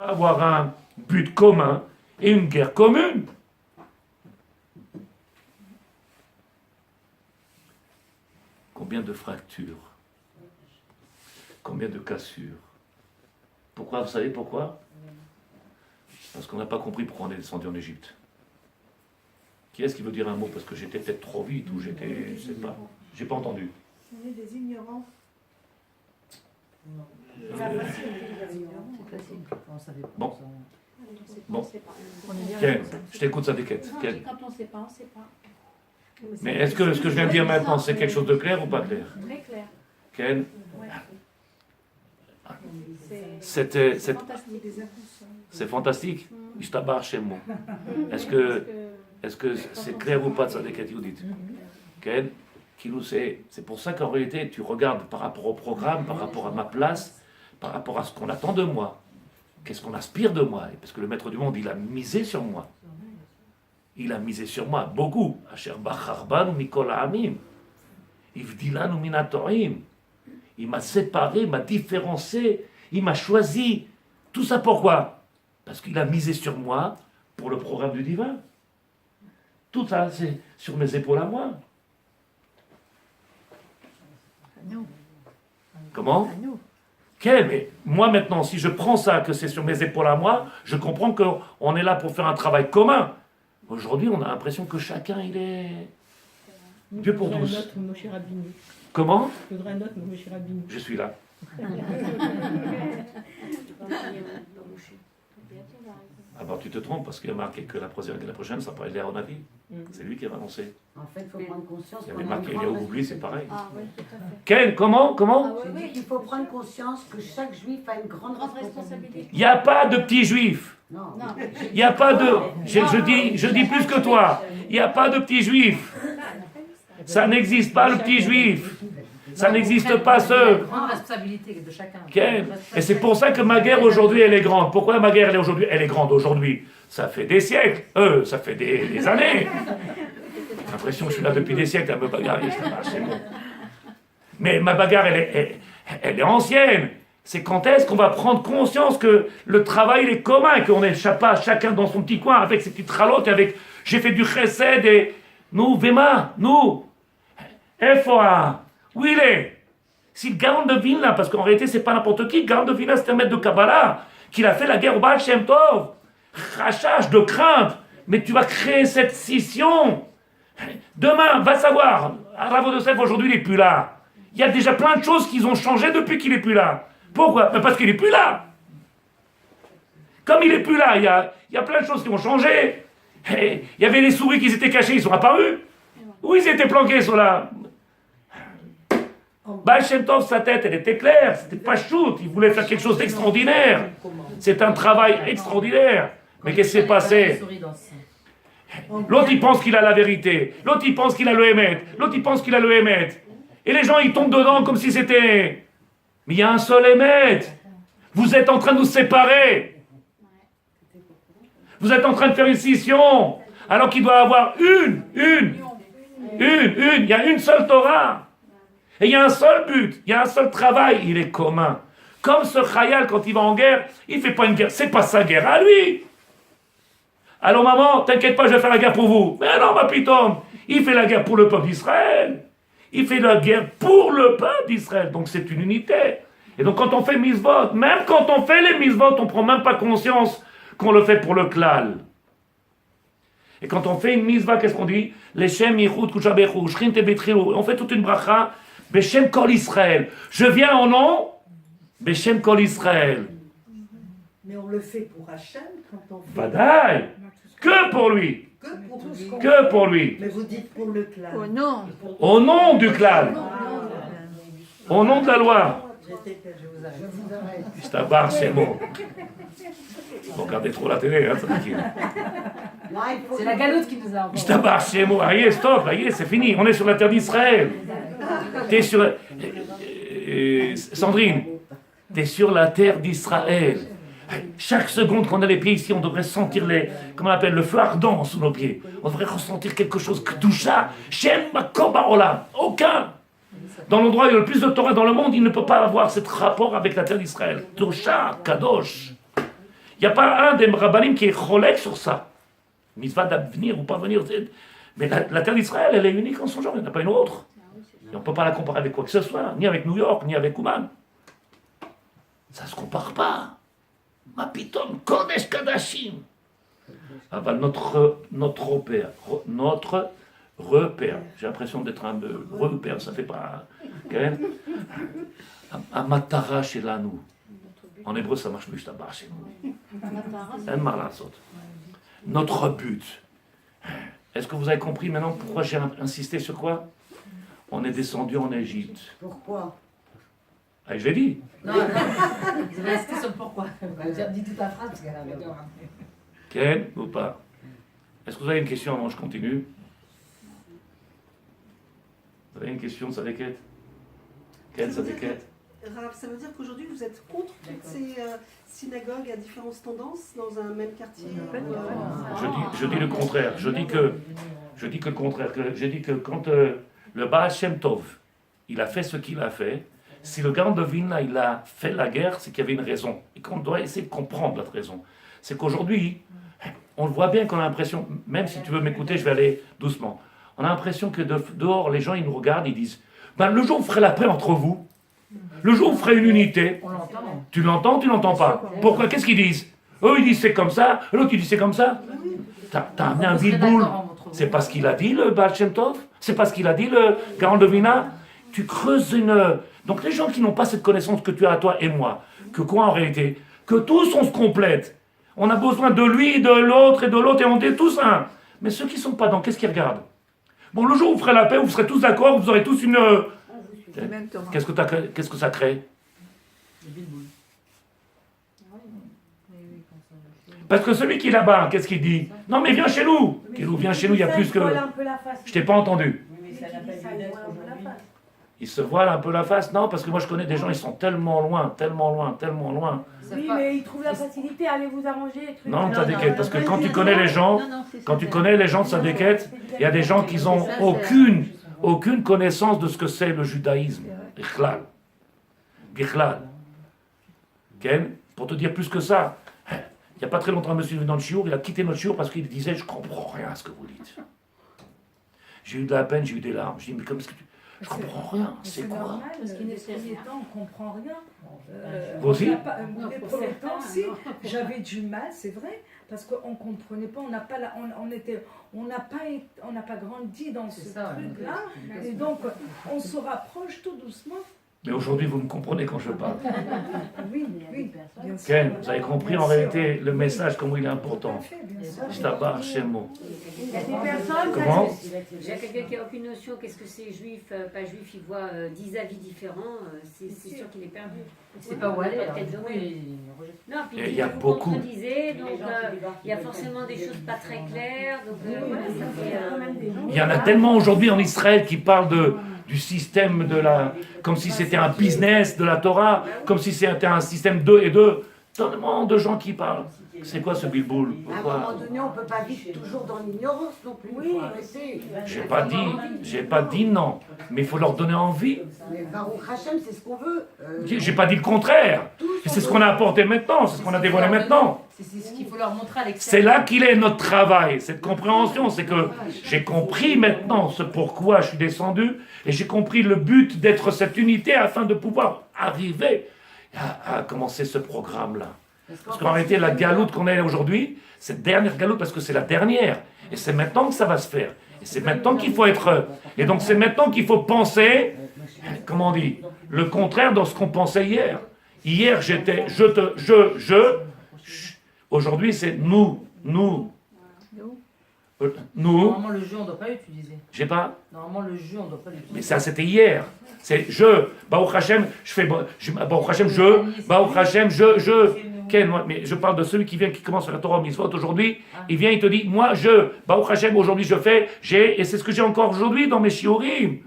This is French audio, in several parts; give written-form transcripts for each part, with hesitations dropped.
avoir un but commun et une guerre commune. Combien de fractures? Combien de cassures? Pourquoi? Vous savez pourquoi? Parce qu'on n'a pas compris pourquoi on est descendu en Égypte. Qui est-ce qui veut dire un mot? Parce que j'étais peut-être trop vite ou j'étais... Je sais pas. J'ai pas entendu. On est des ignorants. C'est facile. Bon. Bon. On est bien. Ken, je t'écoute, ça déquête. Non, Ken. quand on ne sait pas, on ne sait pas. Mais est-ce que ce que je viens de dire maintenant, c'est quelque chose de clair ou pas clair? Très clair. Ken, Ouais. c'est fantastique. c'est fantastique. Je t'abarre chez moi. Est-ce que c'est clair ou pas de ça déquête, Yudit? Ken, c'est pour ça qu'en réalité, tu regardes par rapport au programme, par rapport à ma place, par rapport à ce qu'on attend de moi. Qu'est-ce qu'on aspire de moi? Parce que le maître du monde, il a misé sur moi. Il a misé sur moi beaucoup. Asher bacharban mikol ha'amim. Ivdilanu min hatorim. Il m'a séparé, il m'a différencié, il m'a choisi. Tout ça pourquoi? Parce qu'il a misé sur moi pour le programme du divin. Tout ça, c'est sur mes épaules à moi. Nous. Comment? À nous. Ok, mais moi maintenant, si je prends ça, que c'est sur mes épaules à moi, je comprends qu'on est là pour faire un travail commun. Aujourd'hui, on a l'impression que chacun, il est... Dieu pour tous. Comment? Je voudrais un autre Moshe Rabbeinu. Je suis là. Ah bah tu te trompes, parce qu'il y a marqué que la prochaine, ça pourrait être Léa Onavi. C'est lui qui va annoncer. En fait, il faut prendre conscience. Il y avait marqué Léa Oubli, c'est pareil. Ah oui, tout à fait. Ken, comment? Ah oui, Il faut prendre conscience que chaque juif a une grande Grande responsabilité. responsabilité. Il n'y a pas de petits juifs. Non. Non. Il n'y a pas de... Je dis plus que toi. Il n'y a pas de petits juifs. Ça n'existe pas le petit juif. Ça n'existe pas ce... Grande responsabilité de chacun. Ken. Et c'est pour ça que ma guerre aujourd'hui, elle est grande. Pourquoi ma guerre, elle est grande aujourd'hui? Ça fait des siècles. Ça fait des années. J'ai l'impression que je suis là depuis des siècles à me bagarrer. C'est bon. Mais ma bagarre, elle est ancienne. C'est quand est-ce qu'on va prendre conscience que le travail, il est commun, qu'on est chacun dans son petit coin, avec ses petites ralottes, avec j'ai fait du chesed et nous, Vema, nous, Efoa, où il est? Si le Gaon de Vilna, parce qu'en réalité, c'est pas n'importe qui, le Gaon de Vilna, c'est un maître de Kabbalah, qu'il a fait la guerre au Baal Shem Tov, rachage de crainte, mais tu vas créer cette scission. Demain, va savoir, Rav Yosef, aujourd'hui, il n'est plus là. Il y a déjà plein de choses qui ont changé depuis qu'il n'est plus là. Pourquoi? Parce qu'il n'est plus là. Comme il n'est plus là, il y a plein de choses qui ont changé. Il y avait les souris qui s'étaient cachées, ils sont apparus. Où ils étaient planqués, ceux-là? Baal Shem Tov, sa tête, elle était claire. C'était pas shoot. Il voulait faire quelque chose d'extraordinaire. C'est un travail extraordinaire. Mais qu'est-ce qui s'est passé? L'autre, il pense qu'il a la vérité. L'autre, il pense qu'il a le émet. L'autre, il pense qu'il a le émet. Et les gens, ils tombent dedans comme si c'était... Mais il y a un seul émet. Vous êtes en train de nous séparer. Vous êtes en train de faire une scission. Alors qu'il doit y avoir une. Il y a une seule Torah. Et il y a un seul but. Il y a un seul travail. Il est commun. Comme ce Chayal, quand il va en guerre, il ne fait pas une guerre. C'est pas sa guerre à lui. Alors maman, t'inquiète pas, je vais faire la guerre pour vous. Mais non, ma pitom. Il fait la guerre pour le peuple d'Israël. Il fait la guerre pour le peuple d'Israël. Donc c'est une unité. Et donc quand on fait misvot, même quand on fait les misvot, on ne prend même pas conscience qu'on le fait pour le klal. Et quand on fait une misva, qu'est-ce qu'on dit? Leshem yichud kuchabechu, shrin tebetrilu. On fait toute une bracha. Beshem kol Israël. Je viens en nom. Beshem kol Israël. Mais on le fait pour Hachem quand on fait... Badaï. Que pour lui. Que pour lui. Mais vous dites pour le clan. Oh non. Au nom du klal. Au nom de la loi. Je vous arrête. Je t'abarre, c'est bon. Vous regardez trop la télé, hein, tranquille. C'est la galoute qui nous a Je t'abarre, c'est bon. Allez, stop, allez, c'est fini. On est sur la terre d'Israël. T'es sur... Sandrine, t'es sur la terre d'Israël. Chaque seconde qu'on a les pieds ici, on devrait sentir comment on appelle, le feu ardent sous nos pieds. On devrait ressentir quelque chose. Kedusha, Shem Makom Baolam. Aucun. Dans l'endroit où il y a le plus de Torah dans le monde, il ne peut pas avoir ce rapport avec la terre d'Israël. Kedusha, Kadosh. Il Il n'y a pas un des rabbanim qui est cholek sur ça. Mitzvah d'avenir ou pas venir. Mais la terre d'Israël, elle est unique en son genre, il n'y en a pas une autre. Et on ne peut pas la comparer avec quoi que ce soit, ni avec New York, ni avec Ouman. Ça ne se compare pas. Ma pitom, Kodesh Kadashim. Ah bah notre repère, j'ai l'impression d'être un repère, ça fait pas. Amatara chez nous. En hébreu, ça marche plus, tabar chez nous. Notre but. Est-ce que vous avez compris maintenant pourquoi j'ai insisté sur quoi? On est descendu en Égypte. Pourquoi? Ah, je l'ai dit. Non, vous avez insisté sur le pourquoi. Dis toute ta phrase parce qu'elle a bien. Ken ou pas? Est-ce que vous avez une question avant que je continue? Vous avez une question, ça déquête? Ken, ça déquête? Rav, ça veut dire qu'aujourd'hui vous êtes contre toutes ces synagogues à différentes tendances dans un même quartier Je dis le contraire. Je dis que le contraire. Je dis que quand le Baal Shem Tov, il a fait ce qu'il a fait, si le Gaon de Vilna, il a fait la guerre, c'est qu'il y avait une raison. Et qu'on doit essayer de comprendre la raison. C'est qu'aujourd'hui, on le voit bien qu'on a l'impression, même si tu veux m'écouter, je vais aller doucement. On a l'impression que dehors, les gens, ils nous regardent, ils disent, ben, le jour où vous ferez la paix entre vous, le jour où vous ferez une unité, tu l'entends ou tu l'entends pas? Pourquoi? Qu'est-ce qu'ils disent? Eux, ils disent c'est comme ça, l'autre, il dit c'est comme ça. T'as amené un bilboul. C'est pas ce qu'il a dit, le Baal Shem Tov? C'est pas ce qu'il a dit, le Gaon de Vilna? Tu creuses une... Donc les gens qui n'ont pas cette connaissance que tu as, toi et moi, que quoi en réalité? Que tous on se complète. On a besoin de lui, de l'autre et on est tous un. Mais ceux qui ne sont pas dans, qu'est-ce qu'ils regardent? Bon, le jour où vous ferez la paix, vous serez tous d'accord, vous aurez tous une... Qu'est-ce que ça crée? Parce que celui qui est là-bas, qu'est-ce qu'il dit? Non mais viens chez nous. Viens chez nous, il y a plus que... Je t'ai pas entendu. Ils se voilent un peu la face? Non, parce que moi je connais des gens, ils sont tellement loin. Oui, mais ils trouvent la facilité à aller vous arranger. Les trucs. Non, Tzadéket, parce que quand tu connais les gens, de Tzadéket, il y a des gens qui n'ont aucune connaissance de ce que c'est le judaïsme. Gichlal. Pour te dire plus que ça, il n'y a pas très longtemps, un monsieur dans le chiour, il a quitté notre chiour parce qu'il disait, je comprends rien à ce que vous dites. J'ai eu de la peine, j'ai eu des larmes. Je dis, mais comment est-ce que tu... Je comprends rien, c'est quoi? Normal, parce que les premiers temps, on ne comprend rien. Vous aussi? Les premiers temps, si, j'avais du mal, c'est vrai, parce qu'on ne comprenait pas, on n'a pas grandi dans ce truc-là, et donc on se rapproche tout doucement. Mais aujourd'hui, vous me comprenez quand je parle. Oui, bien sûr. Ken, vous avez compris en réalité le message, comment il est important. Je t'abarre chez moi. Il y a des personnes. Comment? Il y a quelqu'un qui n'a aucune notion, qu'est-ce que c'est juif, pas juif, il voit 10 avis différents, c'est sûr qu'il est perdu. C'est pas où aller. Non, puis il y a vous beaucoup. contredisez, donc il y a forcément des choses pas très claires, donc voilà, ça fait... Il y en a tellement aujourd'hui en Israël qui parlent du système de la... Comme si c'était un business de la Torah, comme si c'était un système 2 et 2. Tellement de gens qui parlent. C'est quoi ce bilboul? À un moment donné, on ne peut pas vivre toujours dans l'ignorance non plus. Oui, J'ai pas dit non, mais il faut leur donner envie. Mais Baruch Hashem, c'est ce qu'on veut. J'ai pas dit le contraire. C'est ce qu'on a apporté maintenant, c'est ce qu'on a dévoilé maintenant. C'est ce qu'il faut leur montrer à l'extérieur. C'est là qu'il est notre travail, cette compréhension. C'est que j'ai compris maintenant ce pourquoi je suis descendu et j'ai compris le but d'être cette unité afin de pouvoir arriver à commencer ce programme-là. Parce qu'en réalité, la galoute qu'on a aujourd'hui, cette dernière galoute, parce que c'est la dernière, et c'est maintenant que ça va se faire. Et c'est maintenant qu'il faut être... Et donc c'est maintenant qu'il faut penser, comment on dit, le contraire de ce qu'on pensait hier. Hier, j'étais, aujourd'hui, c'est nous. Normalement, le jeu, on ne doit pas l'utiliser. J'ai pas... Normalement, le jeu, on ne doit pas l'utiliser. Mais ça, c'était hier. C'est Baruch Hashem, Baruch Hashem, Ken, mais je parle de celui qui vient, qui commence la Torah Mitzvot aujourd'hui, il vient, il te dit, moi, Baruch Hashem, aujourd'hui, je fais, et c'est ce que j'ai encore aujourd'hui dans mes shiurim.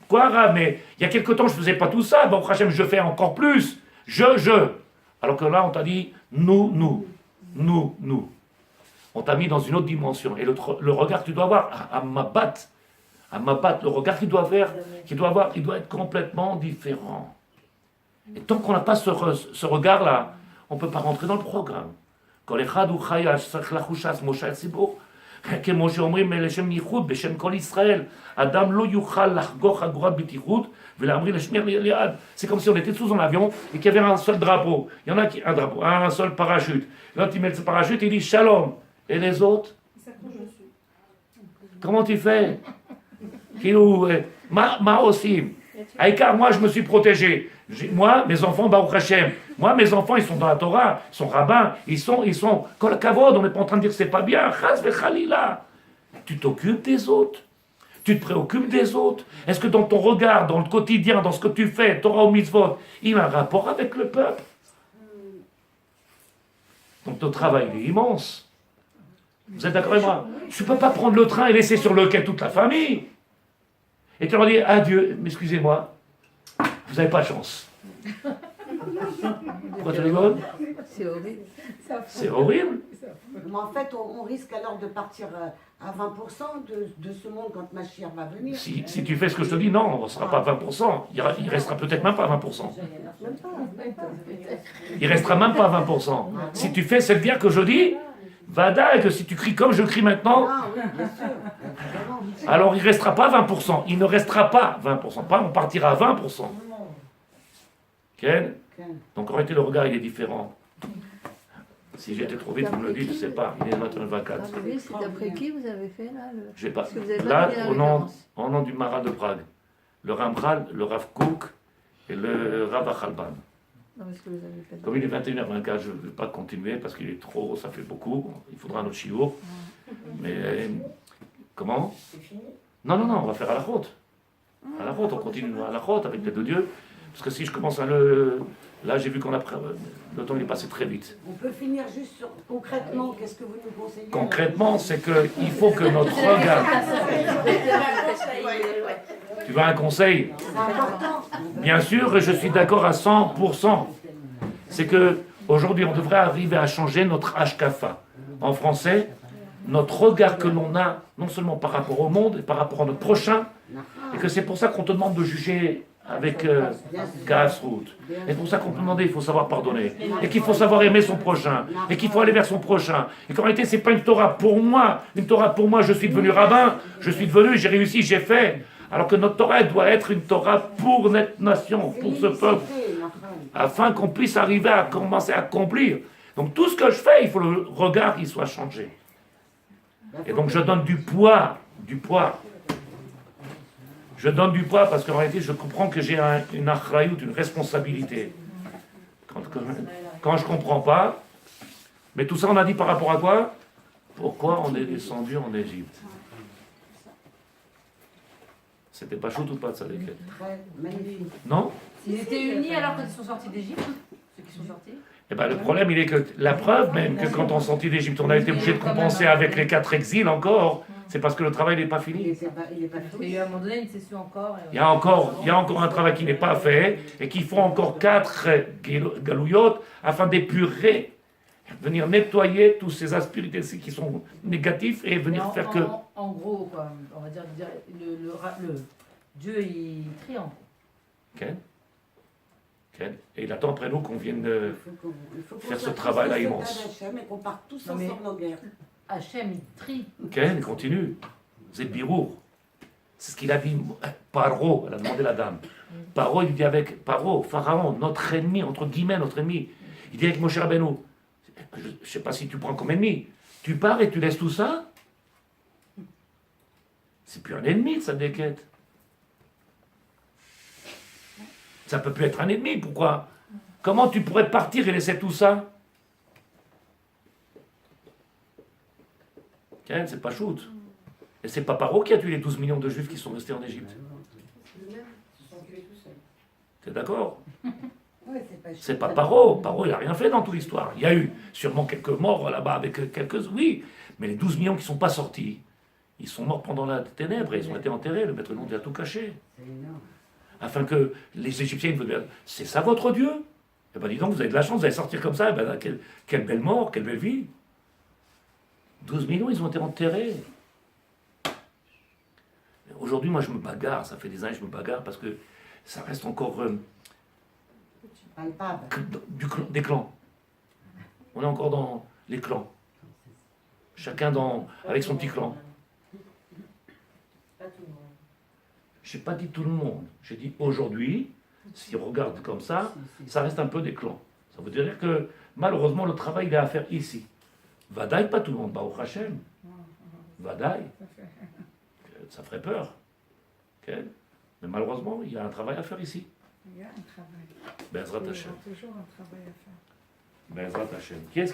Quoi, mais il y a quelque temps, je ne faisais pas tout ça, Baruch Hashem, je fais encore plus. Alors que là, on t'a dit, nous. On t'a mis dans une autre dimension. Et le regard que tu dois avoir, à Mabat, le regard qu'il doit avoir, il doit être complètement différent. Et tant qu'on n'a pas ce regard-là, on ne peut pas rentrer dans le programme. כל אחד הוא חי, צריך לחוש עצמו שהציבור. כמו שאומרים לשם ייחוד, בשם כל ישראל, אדם לא יוכל לחגור חגורת בטיחות ולהמריא לשמיר ליד. C'est comme si on était tous en avion et qu'il y avait un seul drapeau. Il y en a qui un drapeau, un seul parachute. L'autre il met le parachute et il dit shalom. Et les autres? Comment tu fais? Ma aussi. Aïkar, moi je me suis protégé. Moi, mes enfants, Baruch Hashem. Moi, mes enfants, ils sont dans la Torah, ils sont rabbins, ils sont Kol Kavod, on n'est pas en train de dire que c'est pas bien. Chas v'chalila. Tu t'occupes des autres. Tu te préoccupes des autres. Est-ce que dans ton regard, dans le quotidien, dans ce que tu fais, Torah ou mitzvot, il a un rapport avec le peuple? Donc ton travail, il est immense. Vous êtes d'accord avec moi? Tu ne peux pas prendre le train et laisser sur le quai toute la famille. Et tu leur dis, adieu, mais excusez-moi, vous n'avez pas de chance. Pourquoi tu rigoles? C'est horrible. C'est horrible. Mais en fait, on risque alors de partir à 20% de ce monde quand Mashiach va venir. Si tu fais ce que je te dis, non, on ne sera pas à 20%. Il restera peut-être même pas à 20%. Il restera même pas à 20%. Si tu fais cette bière que je dis, Vada, et que si tu cries comme je crie maintenant, Ah oui, bien sûr. Évidemment. alors il ne restera pas 20%. Il ne restera pas 20%. Pas, on partira à 20%. Ken? Donc en réalité, le regard, il est différent. Si j'étais trop vite, vous me le dites, je ne sais pas. Il est maintenant le 24. Oui, c'est d'après qui vous avez fait là Je sais pas. Parce que vous avez pas Là, donné la au référence. nom du Marat de Prague, le Ramchal, le Rav Kook et le Rav Achalban. Non, parce que vous avez fait. Comme il est 21h24, je ne vais pas continuer parce qu'il est trop, ça fait beaucoup. Il faudra un autre shiur. Mais comment? C'est fini. Non, on va faire à la route. À la route, on continue à la route avec l'aide de Dieu. Parce que si je commence à le... Là, j'ai vu qu'on a... Le temps il est passé très vite. On peut finir juste sur concrètement, qu'est-ce que vous nous conseillez? Concrètement, c'est qu'il faut que notre regard... Tu veux un conseil? C'est important. Bien sûr, et je suis d'accord à 100%. C'est que aujourd'hui, on devrait arriver à changer notre hashkafa. En français, notre regard que l'on a, non seulement par rapport au monde, et par rapport à notre prochain, et que c'est pour ça qu'on te demande de juger avec Kasrout. Et c'est pour ça qu'on peut demander, il faut savoir pardonner. Et qu'il faut savoir aimer son prochain. Et qu'il faut aller vers son prochain. Et qu'en réalité, ce n'est pas une Torah pour moi. Une Torah pour moi, je suis devenu rabbin, je suis devenu, j'ai réussi, j'ai fait. Alors que notre Torah, elle doit être une Torah pour notre nation, pour ce peuple. Afin qu'on puisse arriver à commencer à accomplir. Donc tout ce que je fais, il faut le regard qui soit changé. Et donc je donne du poids. Je donne du poids parce qu'en réalité, je comprends que j'ai une achrayout, une responsabilité. Quand je ne comprends pas, mais tout ça, on a dit par rapport à quoi? Pourquoi on est descendu en Égypte? C'était pas chaud ou pas de ça, lesquels? Très magnifique. Non? Ils étaient unis alors quand ils sont sortis d'Égypte, ceux qui sont sortis. Eh ben, le problème, il est que la preuve même que quand on sortit d'Égypte, on a été obligé de compenser avec les 4 exils encore, c'est parce que le travail n'est pas fini. Il est pas Il fini. y a eu à un moment donné une session encore. Il y a encore un travail qui n'est pas fait et qu'il faut encore 4 galouyot afin d'épurer, venir nettoyer tous ces aspérités qui sont négatifs et venir faire que... En gros, quoi, on va dire le Dieu, il triomphe. Ken? Et il attend après nous qu'on vienne Il faut qu'on faire ce soit travail-là tous immense. Hachem et qu'on parte tous Non, mais- ensemble en guerre. Hachem, il trie. Ken, continue. C'est Birour. C'est ce qu'il a dit. Paro, elle a demandé la dame. Paro, il dit avec Paro, Pharaon, notre ennemi, entre guillemets, notre ennemi. Il dit avec Moshe Rabbeinu, je ne sais pas si tu prends comme ennemi. Tu pars et tu laisses tout ça? C'est plus un ennemi de sa déquête. Ça peut plus être un ennemi. Pourquoi? Comment tu pourrais partir et laisser tout ça? Ken, c'est pas shoot. Et c'est pas Paro qui a tué les 12 millions de juifs qui sont restés en Égypte. T'es d'accord? C'est pas Paro. Paro, il n'a rien fait dans toute l'histoire. Il y a eu sûrement quelques morts là-bas avec quelques... Oui, mais les 12 millions qui ne sont pas sortis, ils sont morts pendant la ténèbre et ils ont été enterrés. Le maître monde a tout caché. C'est énorme. Afin que les Égyptiens ils disent, c'est ça votre Dieu? Eh bien dis donc, vous avez de la chance, vous allez sortir comme ça. Eh ben, quelle belle mort, quelle belle vie. 12 millions, ils ont été enterrés. Aujourd'hui, moi, je me bagarre. Ça fait des années que je me bagarre parce que ça reste encore Palpable. des clans. On est encore dans les clans. Chacun avec son petit clan. Pas tout le monde. Je n'ai pas dit tout le monde. J'ai dit aujourd'hui, si on regarde comme ça, ça reste un peu des clans. Ça veut dire que malheureusement le travail il est à faire ici. Vadaï, pas tout le monde. Baruch Hashem. Vadaï. Ça ferait peur. Ok. Mais malheureusement, il y a un travail à faire ici. Il y a un travail. Bezrat Il y Hashem. aura toujours un travail à faire. Bezrat Hashem. Qui est-ce